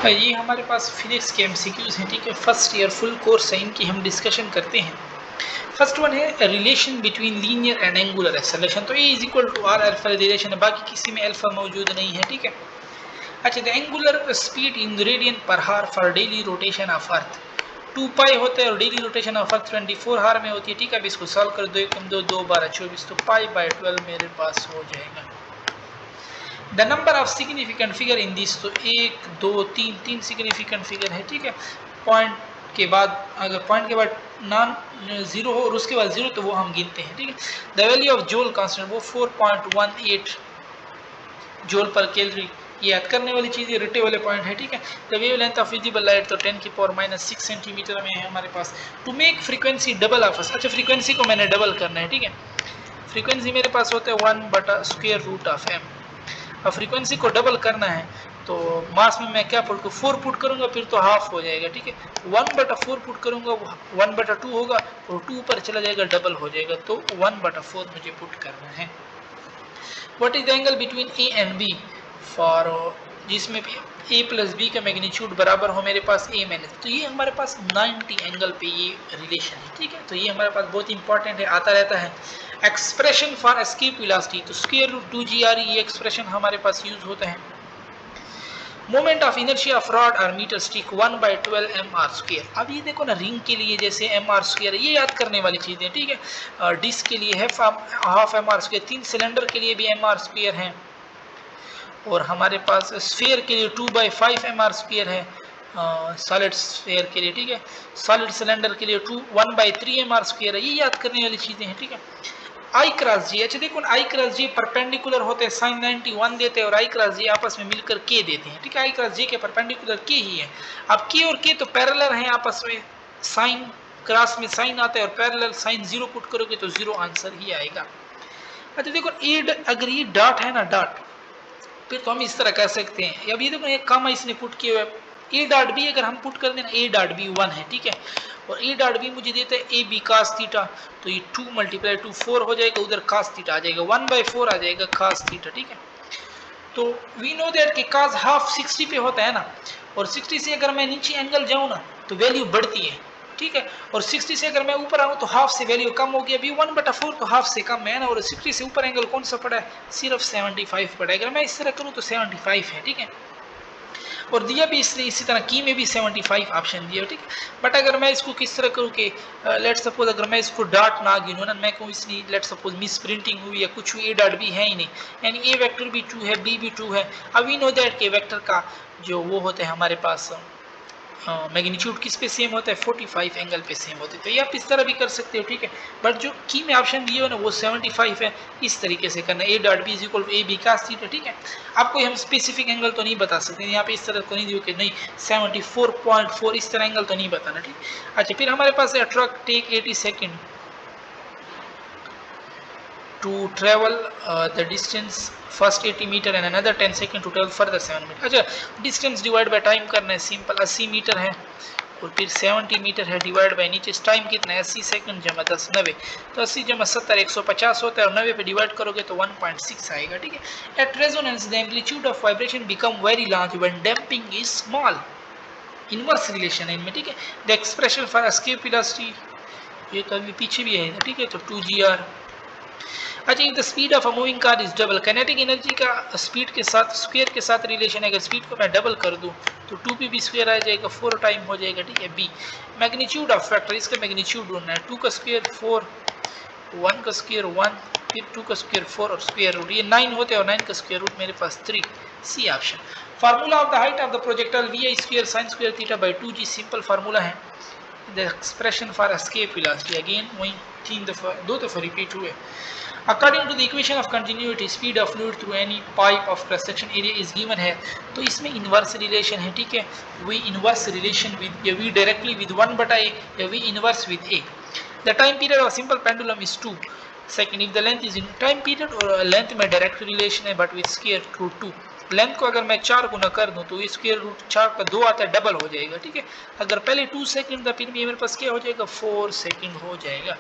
ये हमारे पास फिजिक्स के एमसीक्यूज हैं, ठीक है। फर्स्ट ईयर फुल कोर्स है, इनकी हम डिस्कशन करते हैं। फर्स्ट वन है relation between linear and angular acceleration. तो A is equal to R alpha relation है, बाकी किसी में अल्फा मौजूद नहीं है, ठीक है। अच्छा, the angular speed in radian पर हार for daily rotation of earth 2 पाई होता है और डेली रोटेशन ऑफ अर्थ 24 हार में होती है, ठीक है। अब इसको सॉल्व कर दो, 1 कम 2 2 12 24, तो पाई बाय 12 मेरे पास हो जाएगा। The number of significant figure in this, तो 1 2 3 3 सिग्निफिकेंट फिगर है, ठीक है। पॉइंट के बाद, अगर पॉइंट के बाद नॉन जीरो हो और उसके बाद जीरो, तो वो हम गिनते हैं, ठीक है। द वैल्यू ऑफ जोल कांस्टेंट वो 4.18 जोल पर कैलोरी, ये याद करने वाली चीज, ये रटे वाले पॉइंट है, ठीक है। The wavelength of visible light तो 10⁻⁻6 सेंटीमीटर में है हमारे पास। To make frequency double of, अच्छा फ्रीक्वेंसी को मैंने डबल करना है, ठीक है। फ्रीक्वेंसी मेरे पास होता है 1/√m। अब फ्रीक्वेंसी को डबल करना है तो मास में मैं क्या पुट करूँ, 4 पुट करूंगा, फिर तो हाफ हो जाएगा, ठीक है। 1/4 पुट करूंगा, 1/2 होगा और 2 पर चला जाएगा, डबल हो जाएगा, तो 1/4 मुझे पुट करना है। What is the angle between A and B for, जिसमें ए प्लस बी का मैग्नीट्यूड बराबर हो मेरे पास ए माइनस, तो ये हमारे पास 90 एंगल पे ये रिलेशन है, ठीक है। तो ये हमारे पास बहुत इंपॉर्टेंट है, आता रहता है। एक्सप्रेशन फॉर एस्केप वेलोसिटी, तो स्क्वायर रूट 2gr, ये एक्सप्रेशन हमारे पास यूज होता है। Moment of inertia of rod और मीटर स्टिक 1/12 mr²। अब ये देखो ना, रिंग के लिए जैसे mr², ये याद करने वाली चीजें, ठीक है। डिस्क के लिए है हाफ mr², 3 सिलेंडर के लिए भी mr² है, और हमारे पास स्फीयर के लिए 2/5 mr² है, सॉलिड स्फीयर के लिए, ठीक है। सॉलिड सिलेंडर के लिए 1/3 mr² है, ये याद करने वाली चीजें हैं, ठीक है। आई क्रॉस जी, अच्छा देखो आई क्रॉस जी परपेंडिकुलर होते हैं, साइन 91 देते हैं, और आई क्रॉस जी आपस में मिलकर के देते हैं, ठीक है। आई क्रॉस जी के परपेंडिकुलर के ही है। अब के और के तो पैरेलल हैं आपस में, साइन क्रॉस में साइन आता है और पैरेलल साइन 0 पुट करोगे तो 0 आंसर ही आएगा। अच्छा देखो अगर ये डॉट है ना, डॉट, फिर तो हम इस तरह कह सकते हैं। अब ये देखो एक कामा इसने पुट किया हुआ है, ए डॉट बी अगर हम पुट कर देना, ए डॉट बी 1 है, ठीक है, और ए डॉट बी मुझे देता है ए बी कास थीटा, तो ये 2 × 2 4 हो जाएगा, उधर कास थीटा आ जाएगा, 1/4 आ जाएगा कास थीटा, ठीक है। तो वी नो दैट कि कास हाफ 60 पे होता है ना, और 60 से अगर मैं नीचे एंगल जाऊं ना तो वैल्यू बढ़ती है, ठीक है। और 60 से अगर मैं ऊपर आऊं तो हाफ से वैल्यू कम होगी, अभी 1/4 तो हाफ से कम है ना, और 60 से ऊपर एंगल कौन सा पड़ा है, सिर्फ 75 पड़ा है। अगर मैं इस तरह करूं तो 75 है, ठीक है। और दिया भी इसलिए इसी तरह की में भी 75 ऑप्शन दिया, ठीक है। बट अगर मैं इसको किस तरह करूँ कि लेट सपोज अगर मैं इसको डॉट ना गिनूँ ना, मैं कहूँ इसलिए लेट सपोज मिस प्रिंटिंग हुई या कुछ हुई, ए डॉट बी है ही नहीं, यानी ए वेक्टर भी 2 है, बी भी 2 है। अब वी नो दैट के वेक्टर का जो वो होता है हमारे पास मैग्नीट्यूड किस पे सेम होता है, 45 एंगल पे सेम होता है, तो ये आप इस तरह भी कर सकते हो, ठीक है। बट जो की में ऑप्शन दिए हो ना वो 75 है, इस तरीके से करना, A dot B is equal to A B cos theta, ठीक है। आपको हम स्पेसिफिक एंगल तो नहीं बता सकते, यहाँ पे इस तरह को नहीं दियो कि नहीं 74.4 इस तरह एंगल तो नहीं बताना, ठीक। अच्छा, फिर हमारे पास है truck take 80 second to travel the distance first 80 meter and another 10 second to travel further 7 meter। अच्छा, डिस्टेंस डिवाइड बाय टाइम करना है, सिंपल 80 मीटर है और फिर 70 मीटर है, डिवाइड बाय नीचे टाइम कितना है 80 सेकंड जमा 10 90, तो 80 जमा 70 150 होता है, और 90 पे डिवाइड करोगे तो 1.6 आएगा, ठीक है। At resonance the amplitude of vibration become very large when damping is small, inverse relation है इनमें, ठीक है। The expression for escape velocity, ये तो अभी पीछे भी है, ठीक है, तो 2gr। अच्छा, if the speed of a moving car is double, kinetic energy का स्पीड के साथ स्क्वायर के साथ रिलेशन है, अगर स्पीड को मैं डबल कर दूं तो 2p स्क्वायर आ जाएगा, 4 टाइम हो जाएगा, ठीक है। बी मैग्नीट्यूड ऑफ फैक्टर, इसका मैग्नीट्यूड ढूंढना है, 2 का स्क्वायर 4, 1 का स्क्वायर 1, फिर 2 का स्क्वायर 4 और स्क्वायर रूट, ये 9 होते हैं, और 9 का स्क्वायर रूट मेरे पास 3, C option. Formula of the height of the projectile vi square sin square theta by 2g, simple formula है। The expression for escape velocity again वही 2 दफा रिपीट हुए। According to the equation of continuity, speed of fluid through any pipe of cross section area is given है, तो इसमें inverse relation है, ठीक है। V इनवर्स रिलेशन विद या V डायरेक्टली विद 1/a या V inverse with a। The time period of simple pendulum is 2 second. If the length is in time period, और length में डायरेक्ट रिलेशन है but with square root 2। Length को अगर मैं 4 गुना कर दूं तो स्क्वायर रूट 4 का 2 आता है, डबल हो जाएगा, ठीक है। अगर पहले 2 सेकंड था, फिर मेरे पास क्या हो जाएगा 4 सेकंड हो जाएगा।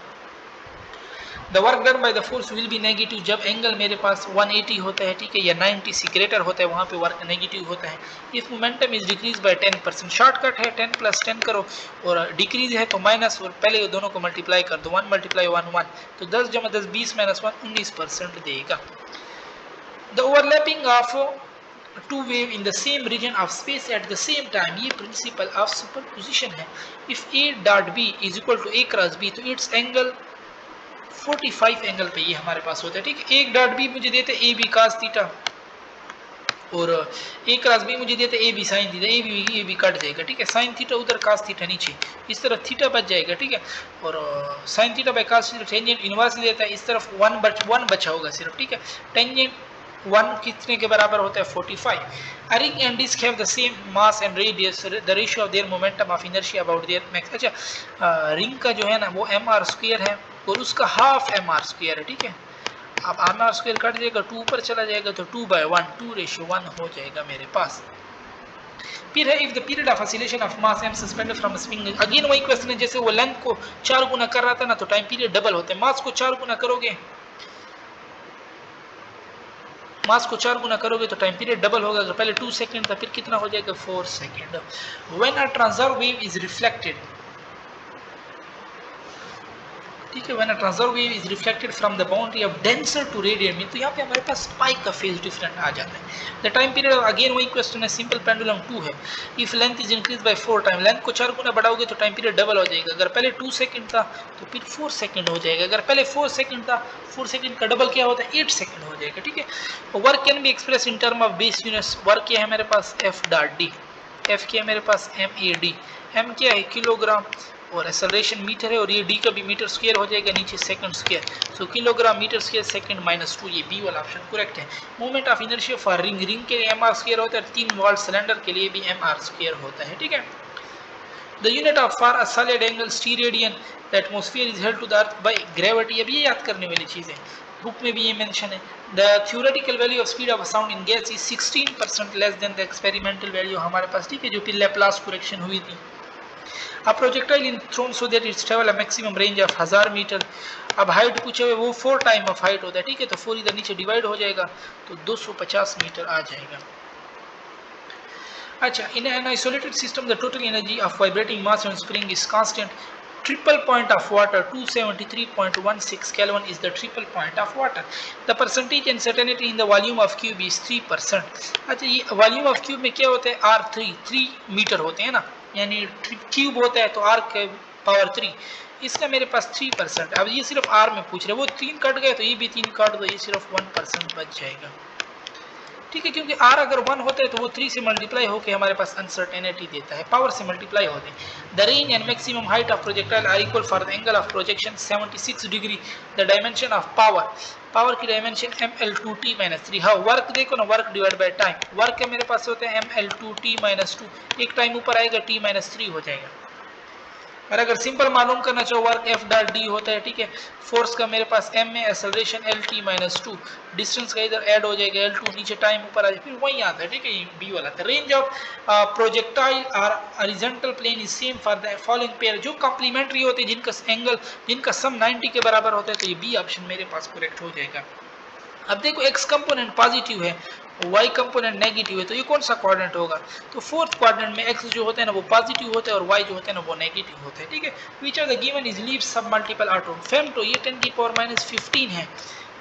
The work done by the force will be negative जब एंगल मेरे पास 180 होता है, ठीक है, या 90 से ग्रेटर होता है, वहाँ पे वर्क नेगेटिव होता है। If momentum is decrease by 10%, shortcut है 10 + 10 करो, और डिक्रीज है तो माइनस, और पहले ये दोनों को मल्टीप्लाई कर दो, 1 × 1 1, तो 10 × 10 20 - 1 19% देगा। The overlapping of two wave in the same region of space at the same time, ये प्रिंसिपल ऑफ सुपरपोजिशन है। If A dot B is equal to A cross B, तो इट्स एंगल 45 एंगल पे ये हमारे पास होता है, ठीक है। एक डॉट बी मुझे देते ए बी cos थीटा, और ए क्रॉस बी मुझे देते A B sine theta, A B cut जाएगा, ठीक है, साइन थीटा उधर cos थीटा नीचे, इस तरफ थीटा बच जाएगा, ठीक है, और sine theta by cos theta, tangent inverse देता है, इस तरफ 1 बचा होगा सिर्फ, ठीक है। टेंजेंट 1 कितने के बराबर होता है 45। A ring and disk have the same mass and radius, the ratio of their momentum of inertia about their max। अच्छा, रिंग का जो है ना वो mr² है, और उसका हाफ mr² है, ठीक है। अब mr² कट जाएगा, 2 ऊपर चला जाएगा, तो 2/1, 2:1 हो जाएगा मेरे पास। फिर है if the period of oscillation of mass m suspended from spring, again वही क्वेश्चन है, जैसे वो लेंथ को 4 गुना कर रहा था ना, तो टाइम पीरियड डबल होता है। मास को 4 गुना करोगे, मास को 4 गुना करोगे तो टाइम पीरियड डबल होगा। अगर पहले 2 सेकंड था, फिर कितना हो जाएगा 4 second. When a transverse wave is reflected, ठीक है, when a transverse wave is reflected from the boundary of denser to radian में, तो यहाँ पे हमारे पास स्पाइक का फेज डिफरेंट आ जाता है। द टाइम पीरियड अगेन वही क्वेश्चन है, सिंपल पेंडुलम 2 है। If length is increase by 4 time, length को 4 गुना बढ़ाओगे तो टाइम पीरियड डबल हो जाएगा। अगर पहले 2 सेकंड था तो फिर 4 सेकंड हो जाएगा। अगर पहले 4 सेकंड था, 4 सेकंड का डबल क्या होता है 8 सेकंड हो जाएगा, ठीक है। Work can be express in term of base units. Work क्या है मेरे पास F डॉट डी, F क्या है मेरे पास MAD, M क्या है किलोग्राम, और एक्सेलरेशन मीटर है, और ये डी का भी मीटर स्क्वायर हो जाएगा, नीचे second square, so kilogram metre square second -2, ये बी वाला ऑप्शन करेक्ट है। Moment of inertia for ring, ring के लिए mr² होता है, 3 वॉल्ट सिलेंडर के लिए भी mr² होता है, ठीक है। The unit of for a solid angle steradian the atmosphere is held to the earth by gravity. अब ये याद करने वाली चीज़ है, बुक में भी ये मेंशन है। The theoretical value of speed of sound in gas is 16% less than the experimental value हमारे पास, ठीक है, जो फिर लैप्लास करेक्शन हुई थी। A projectile is thrown so that it travel a maximum range of 1000 metre. अब height पूछे हुए वो 4 टाइम ऑफ हाइट होता है, ठीक है, तो 4 इधर नीचे डिवाइड हो जाएगा, तो 250 मीटर आ जाएगा। अच्छा, in an isolated system the total energy of vibrating mass on spring is constant. Triple point of water 273.16 kelvin is the triple point of water. The percentage uncertainty in the volume of cube is 3%। अच्छा, ये volume of cube में क्या होता है R3, 3 metre होते हैं ना, यानी क्यूब होता है तो R के पावर 3, इसका मेरे पास 3%। अब ये सिर्फ R में पूछ रहे, वो 3 कट गए तो ये भी 3 काट दो, ये सिर्फ 1% बच जाएगा, ठीक है, क्योंकि R अगर 1 होता है तो वो 3 से मल्टीप्लाई होकर हमारे पास अनसर्टेनिटी देता है, पावर से मल्टीप्लाई होते हैं। The range and maximum height of projectile are equal for the angle of projection 76 degree. The dimension of power, power की डायमेंशन ml2t - 3। हाँ, वर्क देखो ना, work divide by time, work के मेरे पास होते हैं ml2t - 2, एक टाइम ऊपर आएगा t - 3 हो जाएगा। और अगर सिंपल मालूम करना चाहो, वर्क F डॉट डी होता है, ठीक है, फोर्स का मेरे पास m में एक्सेलरेशन LT - 2, डिस्टेंस का इधर ऐड हो जाएगा L2, नीचे टाइम ऊपर आ जाए, फिर वही आता है, ठीक है, बी वाला था। रेंज ऑफ प्रोजेक्टाइल और horizontal plane is same for the following pair, जो कॉम्प्लीमेंट्री होते हैं, जिनका एंगल, जिनका सम 90 के बराबर होता है, तो ये बी ऑप्शन मेरे पास करेक्ट हो जाएगा। अब देखो x कंपोनेंट पॉजिटिव है, y कंपोनेंट नेगेटिव है, तो ये कौन सा क्वाड्रेंट होगा, तो फोर्थ क्वाड्रेंट में x जो होता है ना वो पॉजिटिव होता है, और y जो होता है ना वो नेगेटिव होता है, ठीक है। Which are the given is leave submultiple atom. Femto ये 10 की पावर -15 है,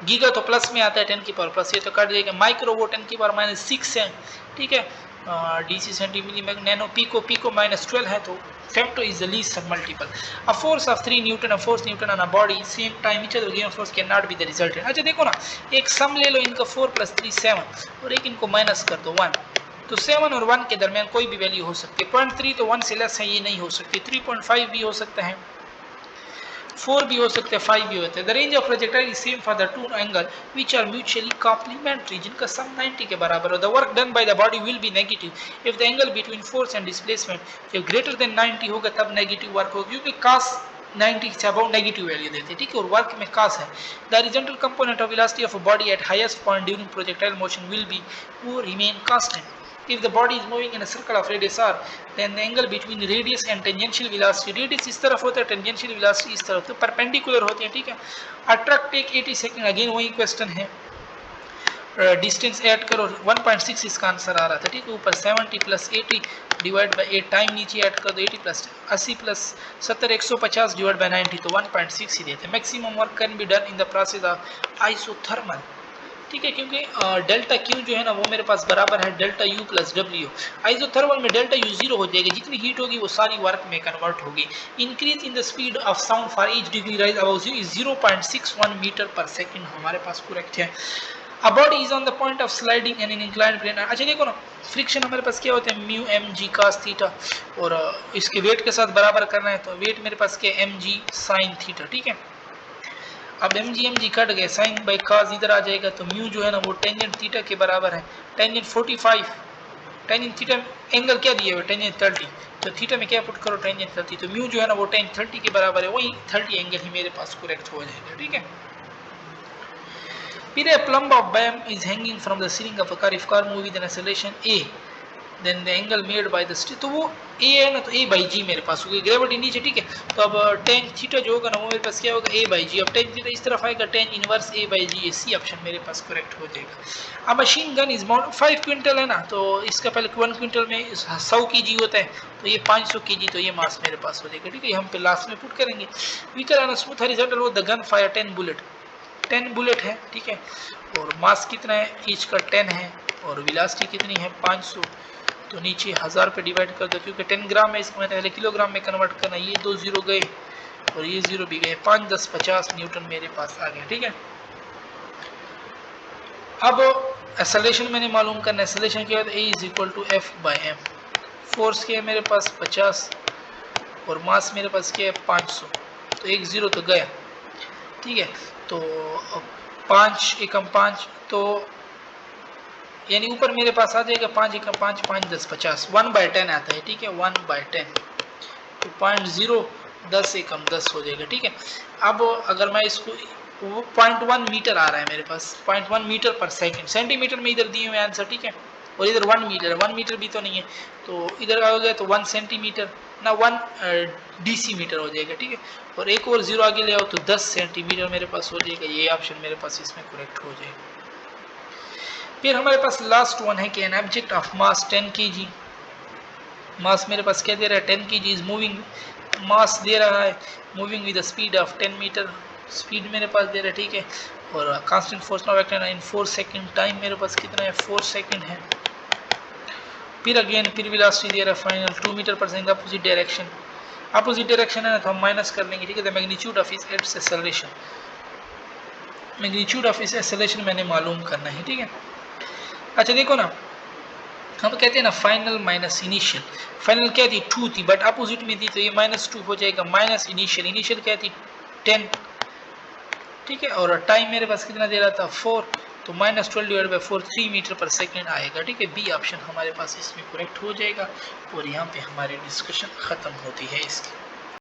गीगा तो प्लस में आता है 10 की पावर प्लस, ये तो काट जाएगा। माइक्रो वो 10 की पावर -6 है, ठीक है। डीसी सेंटीमीटर, नैनो पिको -12 है, तो फेम्टो इज द लीस्ट सब multiple. A force of 3 Newton, a force Newton on a body same time each other given force can not be the resultant. अच्छा देखो ना, एक सम ले लो इनका 4 + 3 7, और एक इनको माइनस कर दो 1, तो 7 और 1 के दरमियान कोई भी वैल्यू हो सकती है। 0.3 तो 1 से लेस है, ये नहीं हो सकती। 3.5 भी हो सकता है, 4 भी हो सकते हैं, 5 भी होते हैं। The range of projectile is same for the two angle which are mutually complementary, जिनका सम 90 के बराबर हो। The work done by the body will be negative if the angle between force and displacement जब greater than 90 होगा तब negative work होगा, क्योंकि cos 90 say about negative value देते हैं, ठीक है, और वर्क में cos है। The horizontal component of velocity of a body at highest point during projectile motion will be वो remain constant. If the body is moving in a circle of radius r, then the angle between radius and tangential velocity, radius इस तरफ होता है, tangential velocity इस तरफ, तो perpendicular होते हैं, ठीक है. Attract take 80 सेकंड, अगेन वही क्वेश्चन है. डिस्टेंस ऐड करो, 1.6 इसका आंसर आ रहा था, ठीक है. ऊपर 70 प्लस 80 डिवाइड बाई 8, टाइम नीचे ऐड कर दो, 80 प्लस 80 प्लस 70 150 डिवाइड बाई 90, तो 1.6 ही देते हैं. Maximum work can be done in the process of isothermal, ठीक है, क्योंकि डेल्टा क्यू जो है ना वो मेरे पास बराबर है delta U plus W. Isothermal में डेल्टा यू जीरो हो जाएगा, जितनी हीट होगी वो सारी वर्क में कन्वर्ट होगी. Increase in the speed of sound for each degree rise about 0.61 metre पर सेकंड हमारे पास करेक्ट है. A body is on the point of sliding and an inclined plane. अच्छा देखो ना, फ्रिक्शन हमारे पास क्या होता है, mu M G cos theta, और इसके वेट के साथ बराबर करना है, तो वेट मेरे पास क्या है, एम जी साइन थीटा, ठीक है. अब एम जी कट गए, साइन बाई कास इधर आ जाएगा, तो म्यू जो है ना वो टेंजेंट थीटा के बराबर है. टेंजेंट 45, टेंजेंट थीटा एंगल क्या दिया हुआ है, टेंजेंट 30, तो थीटा में क्या पुट करो, टेंजेंट 30, तो म्यू जो है ना वो टेंजेंट 30 के बराबर है, वही 30 एंगल ही मेरे पास करेक्ट हो जाएगा, ठीक है. Here a plumb of BAM is hanging from the ceiling of a car. If car move with an acceleration a, then the angle made by the stick, तो वो a है ना, तो a by g मेरे पास होगी, gravity नीचे, ठीक है. तो अब tan थीटा जो होगा ना वो मेरे पास क्या होगा, a by g. अब tan थीटा इस तरफ आएगा, tan inverse a by g, C option मेरे पास करेक्ट हो जाएगा. अब machine gun is mount 5 quintal है ना, तो इसका पहले 1 क्विंटल में 100 kg होता है, तो ये 500 kg, तो ये मास मेरे पास हो जाएगा, ठीक है. हम पे लास्ट में पुट करेंगे. Vehicle on a smooth horizontal road, the gun fire 10 bullet है, ठीक है. और मास कितना है, ईच का 10 है, और वेलोसिटी कितनी है 500, तो नीचे 1000 पे डिवाइड कर दो, क्योंकि 10 ग्राम है, इसको मैंने पहले किलोग्राम में कन्वर्ट करना. ये 2 जीरो गए और ये जीरो भी गए, 5 10 50 न्यूटन मेरे पास आ गया, ठीक है. अब एक्सेलरेशन मैंने मालूम करना है. एक्सेलरेशन क्या होता है, A is equal to F by M. Force क्या है मेरे पास 50, और मास मेरे पास क्या है 500, तो एक जीरो तो गया, ठीक है. तो 5 एकम 5, तो यानी ऊपर मेरे पास आ जाएगा 5 एकम 5, 5 10 50, 1/10 आता है, ठीक है. 1/10, तो 0.0 10 एकम 10 हो जाएगा, ठीक है. अब अगर मैं इसको, वो 0.1 मीटर आ रहा है मेरे पास, 0.1 मीटर पर सेकंड, सेंटीमीटर में इधर दिए हुए आंसर, ठीक है. और इधर 1 मीटर है, 1 मीटर भी तो नहीं है, तो इधर आ गया तो 1 सेंटीमीटर ना 1 डेसीमीटर हो जाएगा, ठीक है. और एक और जीरो आगे ले आओ तो 10 सेंटीमीटर मेरे पास हो जाएगा. ये ऑप्शन मेरे पास इसमें करेक्ट हो जाएगा. फिर हमारे पास लास्ट वन है कि an object of mass 10 kg, mass मेरे पास क्या दे रहा है, 10 kg इज मूविंग, मास दे रहा है, moving with the speed of 10 metre, speed मेरे पास दे रहा है, ठीक है. और constant force of action in 4 second, time मेरे पास कितना है 4 सेकंड है. फिर अगेन फिर वेलोसिटी दे रहा है फाइनल 2 मीटर पर second, opposite direction, opposite direction है ना, तो हम माइनस कर लेंगे, ठीक है. The magnitude of its acceleration, magnitude of इस एक्सेलरेशन मैंने मालूम करना है, ठीक है. अच्छा देखो ना, हम कहते हैं ना फाइनल माइनस इनिशियल, फाइनल क्या थी 2 थी, बट अपोजिट में थी, तो ये -2 हो जाएगा, माइनस इनिशियल, इनिशियल क्या थी 10, ठीक है. और टाइम मेरे पास कितना दे रहा था 4, तो -12 डिवाइड बाई 4, 3 मीटर पर सेकंड आएगा, ठीक है. बी ऑप्शन हमारे पास इसमें करेक्ट हो जाएगा. और यहाँ पे हमारी डिस्कशन ख़त्म होती है इसकी.